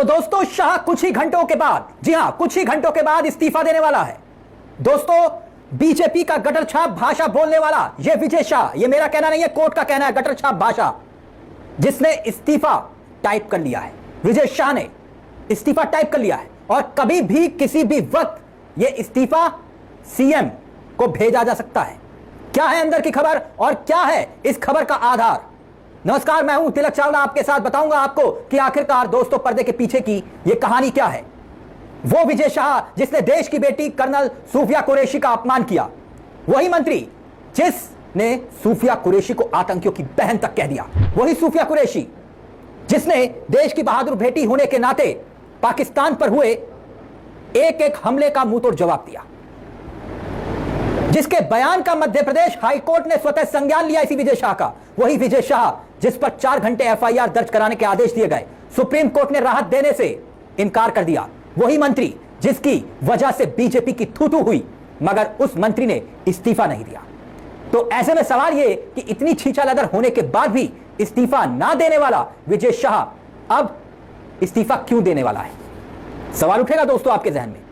दोस्तों शाह कुछ ही घंटों के बाद, जी हां कुछ ही घंटों के बाद इस्तीफा देने वाला है। दोस्तों बीजेपी का गटर छाप भाषा बोलने वाला यह विजय शाह, यह मेरा कहना नहीं है, कोर्ट का कहना है, गटर छाप भाषा जिसने इस्तीफा टाइप कर लिया है। विजय शाह ने इस्तीफा टाइप कर लिया है और कभी भी किसी भी वक्त यह इस्तीफा सीएम को भेजा जा सकता है। क्या है अंदर की खबर और क्या है इस खबर का आधार? नमस्कार, मैं हूं तिलक चावला, आपके साथ बताऊंगा आपको कि आखिरकार दोस्तों पर्दे के पीछे की यह कहानी क्या है। वो विजय शाह जिसने देश की बेटी कर्नल सूफिया कुरैशी का अपमान किया, वही मंत्री जिसने सूफिया कुरैशी को आतंकियों की बहन तक कह दिया, वही सूफिया कुरैशी जिसने देश की बहादुर बेटी होने के नाते पाकिस्तान पर हुए एक एक हमले का मुंहतोड़ जवाब दिया, जिसके बयान का मध्य प्रदेश हाईकोर्ट ने स्वतः संज्ञान लिया इसी विजय शाह का। वही विजय शाह जिस पर 4 घंटे एफआईआर दर्ज कराने के आदेश दिए गए, सुप्रीम कोर्ट ने राहत देने से इनकार कर दिया। वही मंत्री जिसकी वजह से बीजेपी की थू-थू हुई मगर उस मंत्री ने इस्तीफा नहीं दिया। तो ऐसे में सवाल यह कि इतनी छींचा लदर होने के बाद भी इस्तीफा ना देने वाला विजय शाह अब इस्तीफा क्यों देने वाला है? सवाल उठेगा दोस्तों आपके जहन में।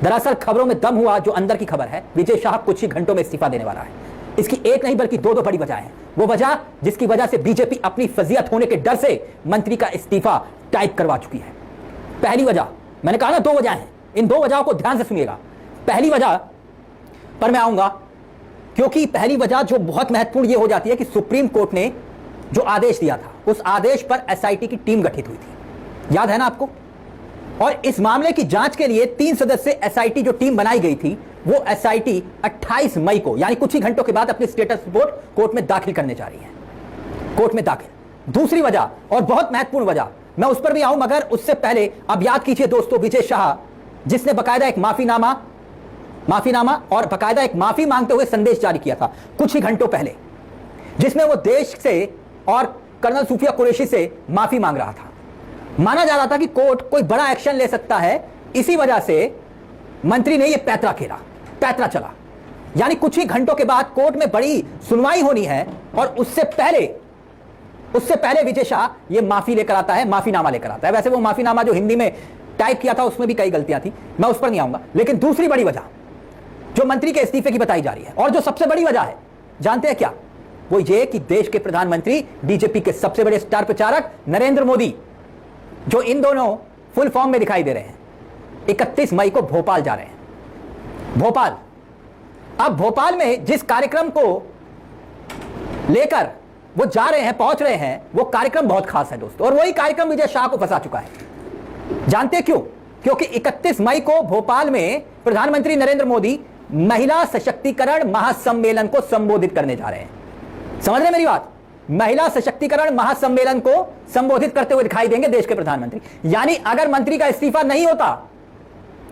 दरअसल खबरों में दम हुआ जो अंदर की खबर है, विजय शाह कुछ ही घंटों में इस्तीफा देने वाला है। इसकी एक नहीं बल्कि दो बड़ी वजह है। वो वजह जिसकी वजह से बीजेपी अपनी फजीयत होने के डर से मंत्री का इस्तीफा टाइप करवा चुकी है। पहली वजह, मैंने कहा ना 2 वजह हैं, इन 2 वजहों को ध्यान से सुनिएगा। पहली वजह पर मैं आऊंगा क्योंकि पहली वजह जो बहुत महत्वपूर्ण ये हो जाती है कि सुप्रीम कोर्ट ने जो आदेश दिया था उस आदेश पर एसआईटी की टीम गठित हुई थी, याद है ना आपको? और इस मामले की जांच के लिए 3 सदस्य एसआईटी जो टीम बनाई गई थी, वो एसआईटी 28 मई को यानी कुछ ही घंटों के बाद अपनी स्टेटस रिपोर्ट कोर्ट में दाखिल करने जा रही है, कोर्ट में दाखिल। दूसरी वजह और बहुत महत्वपूर्ण वजह, मैं उस पर भी आऊं मगर उससे पहले अब याद कीजिए दोस्तों, विजय शाह जिसने बकायदा एक माफीनामा और बकायदा एक माफी मांगते हुए संदेश जारी किया था कुछ ही घंटों पहले, जिसमें वो देश से और कर्नल सूफिया कुरैशी से माफी मांग रहा था। माना जा रहा था कि कोर्ट कोई बड़ा एक्शन ले सकता है, इसी वजह से मंत्री ने यह पैतरा चला। यानी कुछ ही घंटों के बाद कोर्ट में बड़ी सुनवाई होनी है और उससे पहले विजय शाह यह माफी लेकर आता है, माफीनामा लेकर आता है। वैसे वो माफीनामा जो हिंदी में टाइप किया था उसमें भी कई गलतियां थी, मैं उस पर नहीं आऊंगा। लेकिन दूसरी बड़ी वजह जो मंत्री के इस्तीफे की बताई जा रही है और जो सबसे बड़ी वजह है, जानते हैं क्या? वो ये कि देश के प्रधानमंत्री, बीजेपी के सबसे बड़े स्टार प्रचारक नरेंद्र मोदी, जो इन दोनों फुल फॉर्म में दिखाई दे रहे हैं, 31 मई को भोपाल जा रहे हैं। भोपाल, अब भोपाल में जिस कार्यक्रम को लेकर वो जा रहे हैं, पहुंच रहे हैं, वो कार्यक्रम बहुत खास है दोस्तों, और वही कार्यक्रम विजय शाह को फंसा चुका है। जानते हैं क्यों? क्योंकि 31 मई को भोपाल में प्रधानमंत्री नरेंद्र मोदी महिला सशक्तिकरण महासम्मेलन को संबोधित करने जा रहे हैं। समझ रहे हैं मेरी बात? महिला सशक्तिकरण महासम्मेलन को संबोधित करते हुए दिखाई देंगे देश के प्रधानमंत्री। यानी अगर मंत्री का इस्तीफा नहीं होता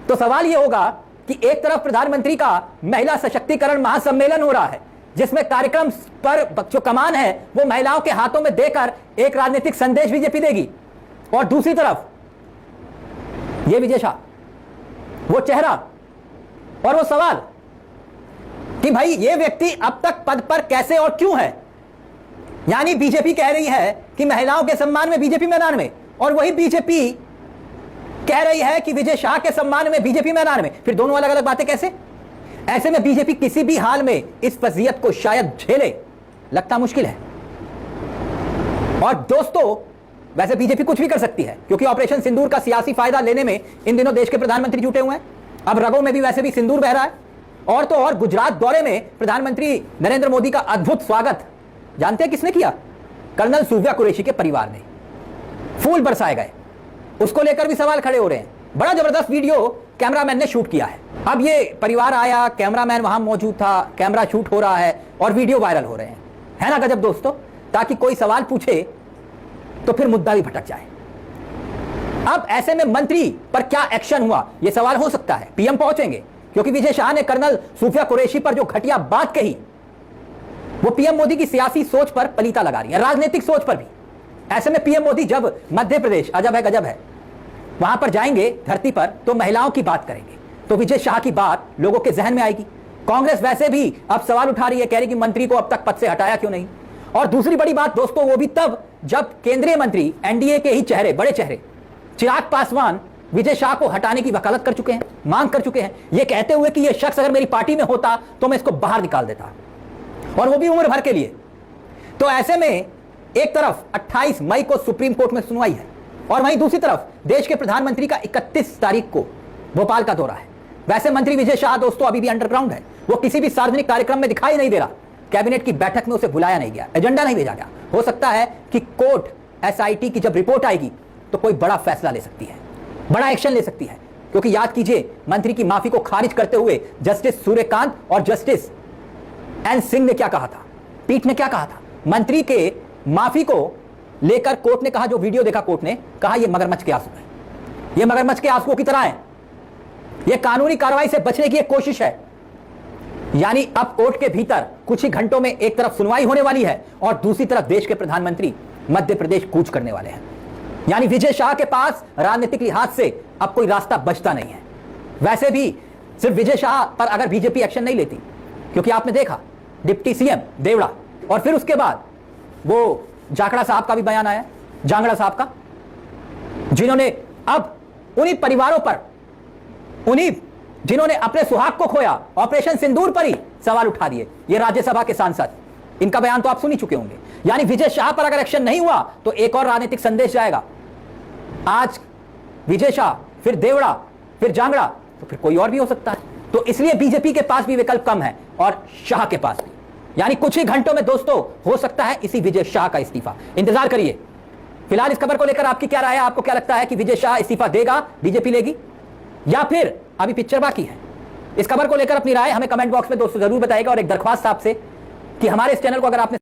तो सवाल यह होगा कि एक तरफ प्रधानमंत्री का महिला सशक्तिकरण महासम्मेलन हो रहा है जिसमें कार्यक्रम पर जो कमान है वो महिलाओं के हाथों में देकर एक राजनीतिक संदेश बीजेपी देगी, और दूसरी तरफ यह विजय शाह, वो चेहरा और वो सवाल कि भाई ये व्यक्ति अब तक पद पर कैसे और क्यों है। यानी बीजेपी कह रही है कि महिलाओं के सम्मान में बीजेपी मैदान में, और वही बीजेपी कह रही है कि विजय शाह के सम्मान में बीजेपी मैदान में। फिर दोनों अलग अलग बातें कैसे? ऐसे में बीजेपी किसी भी हाल में इस फजीयत को शायद झेले, लगता मुश्किल है। और दोस्तों वैसे बीजेपी कुछ भी कर सकती है क्योंकि ऑपरेशन सिंदूर का सियासी फायदा लेने में इन दिनों देश के प्रधानमंत्री जुटे हुए हैं। अब रगों में भी वैसे भी सिंदूर बह रहा है। और तो और गुजरात दौरे में प्रधानमंत्री नरेंद्र मोदी का अद्भुत स्वागत जानते हैं किसने किया? कर्नल सूफिया कुरैशी के परिवार ने। फूल बरसाए गए, उसको लेकर भी सवाल खड़े हो रहे हैं। बड़ा जबरदस्त वीडियो कैमरामैन ने शूट किया है। अब ये परिवार आया, कैमरामैन वहां मौजूद था, कैमरा शूट हो रहा है और वीडियो वायरल हो रहे हैं। है ना गजब दोस्तों? ताकि कोई सवाल पूछे तो फिर मुद्दा भी भटक जाए। अब ऐसे में मंत्री पर क्या एक्शन हुआ यह सवाल हो सकता है। पीएम पहुंचेंगे क्योंकि विजय शाह ने कर्नल सूफिया कुरैशी पर जो घटिया बात कही वो पीएम मोदी की सियासी सोच पर पलीता लगा रही है, राजनीतिक सोच पर भी। ऐसे में पीएम मोदी जब मध्य प्रदेश, अजब है गजब है, वहां पर जाएंगे धरती पर तो महिलाओं की बात करेंगे, तो विजय शाह की बात लोगों के जहन में आएगी। कांग्रेस वैसे भी अब सवाल उठा रही है, कह रही कि मंत्री को अब तक पद से हटाया क्यों नहीं। और दूसरी बड़ी बात दोस्तों वो भी तब जब केंद्रीय मंत्री, एनडीए के ही चेहरे, बड़े चेहरे चिराग पासवान विजय शाह को हटाने की वकालत कर चुके हैं, मांग कर चुके हैं, यह कहते हुए कि यह शख्स अगर मेरी पार्टी में होता तो मैं इसको बाहर निकाल देता, और वो भी उम्र भर के लिए। तो ऐसे में एक तरफ 28 मई को सुप्रीम कोर्ट में सुनवाई है, और वहीं दूसरी तरफ देश के प्रधानमंत्री का 31 तारीख को भोपाल का दौरा है। वैसे मंत्री विजय शाह दोस्तों अभी भी अंडरग्राउंड है, वो किसी भी सार्वजनिक कार्यक्रम में दिखाई नहीं दे रहा, कैबिनेट की बैठक में उसे बुलाया नहीं गया, एजेंडा नहीं भेजा गया। हो सकता है कि कोर्ट एसआईटी की जब रिपोर्ट आएगी तो कोई बड़ा फैसला ले सकती है, बड़ा एक्शन ले सकती है, क्योंकि याद कीजिए मंत्री की माफी को खारिज करते हुए जस्टिस सूर्यकांत और जस्टिस एन सिंह ने क्या कहा था, पीठ ने क्या कहा था। मंत्री के माफी को लेकर कोर्ट ने कहा, जो वीडियो देखा कोर्ट ने कहा, यह मगरमच्छ के आंसू है, यह मगरमच्छ के आंसुओं की तरह है, यह कानूनी कार्रवाई से बचने की एक कोशिश है। यानी अब कोर्ट के भीतर कुछ ही घंटों में एक तरफ सुनवाई होने वाली है और दूसरी तरफ देश के प्रधानमंत्री मध्य प्रदेश कूच करने वाले हैं। यानी विजय शाह के पास राजनीतिक लिहाज से अब कोई रास्ता बचता नहीं है। वैसे भी सिर्फ विजय शाह पर अगर बीजेपी एक्शन नहीं लेती, क्योंकि आपने देखा डिप्टी सीएम देवड़ा और फिर उसके बाद वो जाखड़ा साहब का भी बयान आया, जांगड़ा साहब का, जिन्होंने अब उन्हीं परिवारों पर, उन्हीं जिन्होंने अपने सुहाग को खोया, ऑपरेशन सिंदूर पर ही सवाल उठा दिए। ये राज्यसभा के सांसद, इनका बयान तो आप सुन ही चुके होंगे। यानी विजय शाह पर अगर एक्शन नहीं हुआ तो एक और राजनीतिक संदेश जाएगा, आज विजय शाह, फिर देवड़ा, फिर जांगड़ा, तो फिर कोई और भी हो सकता है। तो इसलिए बीजेपी के पास भी विकल्प कम है और शाह के पास भी। यानी कुछ ही घंटों में दोस्तों हो सकता है इसी विजय शाह का इस्तीफा। इंतजार करिए। फिलहाल इस खबर को लेकर आपकी क्या राय है? आपको क्या लगता है कि विजय शाह इस्तीफा देगा, बीजेपी लेगी, या फिर अभी पिक्चर बाकी है? इस खबर को लेकर अपनी राय हमें कमेंट बॉक्स में दोस्तों जरूर बताइएगा। और एक दरख्वास्त आपसे कि हमारे इस चैनल को अगर आपने